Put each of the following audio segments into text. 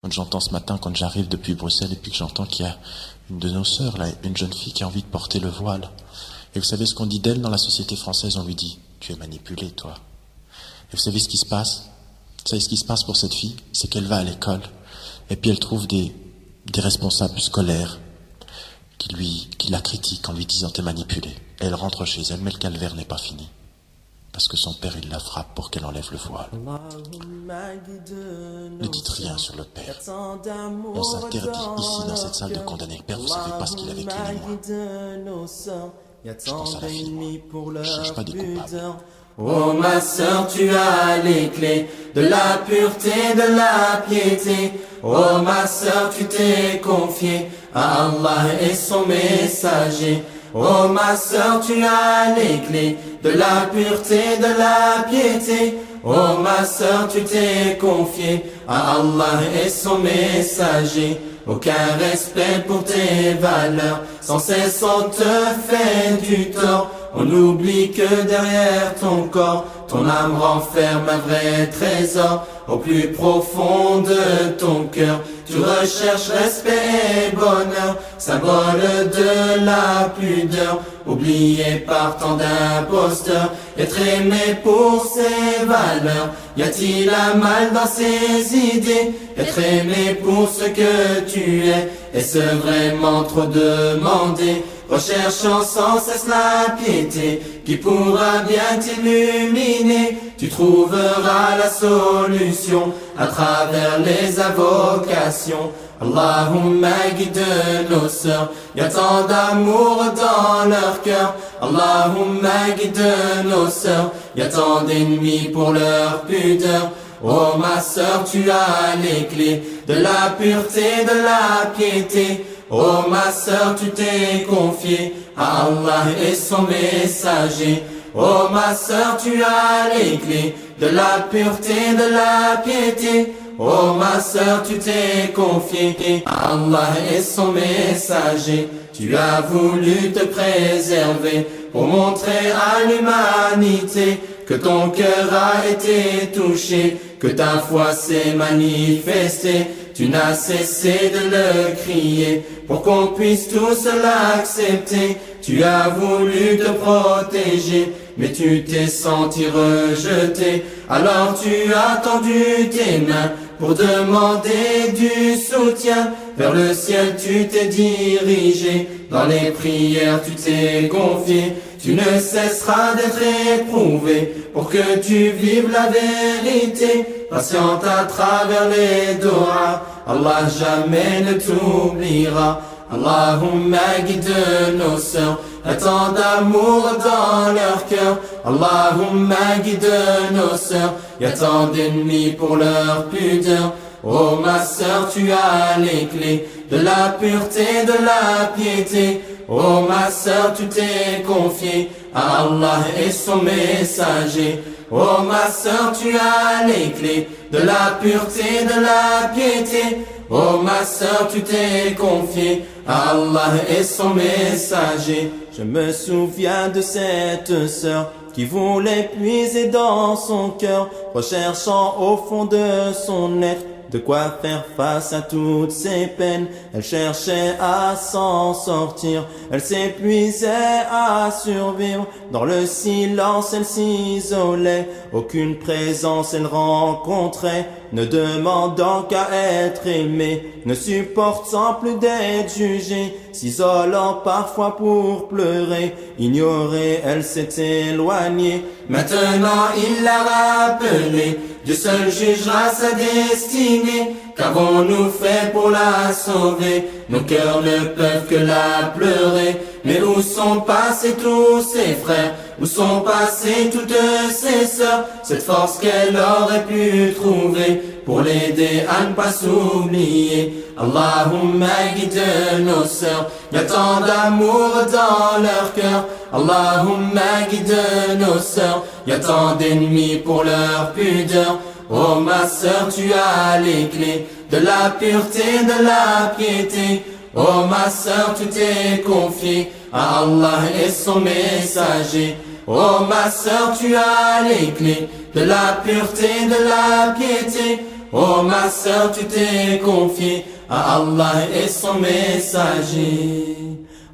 Quand j'entends ce matin, quand j'arrive depuis Bruxelles et puis que j'entends qu'il y a une de nos sœurs, là, une jeune fille qui a envie de porter le voile. Et vous savez ce qu'on dit d'elle dans la société française? On lui dit, tu es manipulé, toi. Et vous savez ce qui se passe? Vous savez ce qui se passe pour cette fille? C'est qu'elle va à l'école et puis elle trouve des responsables scolaires qui la critiquent en lui disant t'es manipulé. Et elle rentre chez elle, mais le calvaire n'est pas fini. Parce que son père, il la frappe pour qu'elle enlève le voile. Ne dites rien sur le père. On s'interdit ici dans cette salle de condamner le père. Vous savez pas ce qu'il a vécu ni moi. Je pense à la fille. Je cherche pas des coupables. Oh ma sœur, tu as les clés de la pureté, de la piété. Oh ma sœur, tu t'es confiée à Allah et son messager. Oh ma sœur, tu as les clés de la pureté, de la piété. Oh ma sœur, tu t'es confiée à Allah et son messager. Aucun respect pour tes valeurs, sans cesse on te fait du tort. On oublie que derrière ton corps, ton âme renferme un vrai trésor. Au plus profond de ton cœur, tu recherches respect et bonheur, symbole de la pudeur, oublié par tant d'imposteurs. Être aimé pour ses valeurs, y a-t-il un mal dans ses idées? Être aimé pour ce que tu es, est-ce vraiment trop demandé? Recherchant sans cesse la piété qui pourra bien t'illuminer. Tu trouveras la solution à travers les invocations. Allahumma guide nos sœurs, y a tant d'amour dans leur cœur. Allahumma guide nos sœurs, y a tant d'ennemis pour leur pudeur. Oh ma sœur, tu as les clés de la pureté, de la piété. Oh ma sœur, tu t'es confiée à Allah et son messager. Oh ma sœur, tu as les clés de la pureté, de la piété. Oh ma sœur, tu t'es confiée à Allah et son messager. Tu as voulu te préserver pour montrer à l'humanité que ton cœur a été touché, que ta foi s'est manifestée. Tu n'as cessé de le crier pour qu'on puisse tous l'accepter. Tu as voulu te protéger, mais tu t'es senti rejeté. Alors tu as tendu tes mains pour demander du soutien. Vers le ciel tu t'es dirigé, dans les prières tu t'es confié. Tu ne cesseras d'être éprouvé pour que tu vives la vérité. Patiente à travers les doigts, Allah jamais ne t'oubliera. Allahumma guide nos sœurs, y a tant d'amour dans leur cœur. Allahumma guide nos sœurs, y a tant d'ennemis pour leur pudeur. Oh ma sœur, tu as les clés de la pureté, de la piété. Oh ma sœur, tu t'es confiée à Allah et son messager. Oh ma sœur, tu as les clés de la pureté, de la piété. Oh ma sœur, tu t'es confiée à Allah et son messager. Je me souviens de cette sœur qui voulait puiser dans son cœur, recherchant au fond de son être de quoi faire face à toutes ses peines. Elle cherchait à s'en sortir, elle s'épuisait à survivre. Dans le silence elle s'isolait, aucune présence elle rencontrait, ne demandant qu'à être aimée, ne supportant plus d'être jugée, s'isolant parfois pour pleurer. Ignorée, elle s'est éloignée. Maintenant il l'a rappelée, Dieu seul jugera sa destinée. Qu'avons-nous fait pour la sauver? Nos cœurs ne peuvent que la pleurer. Mais où sont passés tous ses frères? Où sont passées toutes ses sœurs? Cette force qu'elle aurait pu trouver pour l'aider à ne pas s'oublier. Allahumma guide nos sœurs, y a tant d'amour dans leur cœur. Allahumma guide nos sœurs, y a tant d'ennemis pour leur pudeur. Oh ma sœur, tu as les clés de la pureté, de la piété. Oh ma sœur, tu t'es confiée à Allah et son messager. Oh ma sœur, tu as les clés de la pureté, de la piété. Oh ma sœur, tu t'es confiée à Allah et son messager.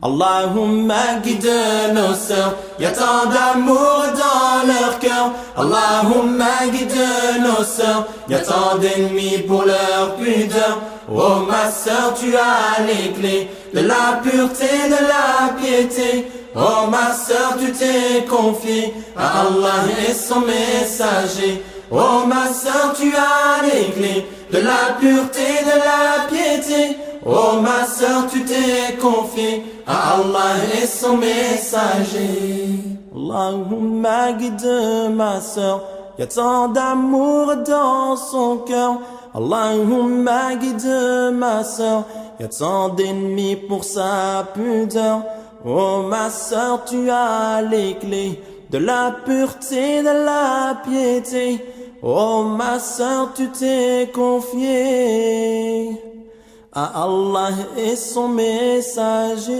Allahumma guide nos sœurs, y a tant d'amour dans leur cœur. Allahumma guide nos sœurs, y a tant d'ennemis pour leur pudeur. Oh ma sœur, tu as les clés de la pureté, de la piété. Oh ma sœur, tu t'es confiée à Allah et son messager. Oh ma sœur, tu as les clés de la pureté, de la piété. Oh ma sœur, tu t'es confiée à Allah et son messager. Allahumma guide ma sœur, y a tant d'amour dans son cœur. Allahumma guide ma sœur, y a tant d'ennemis pour sa pudeur. Oh ma sœur, tu as les clés de la pureté, de la piété. Oh ma sœur, tu t'es confiée à Allah et son messager.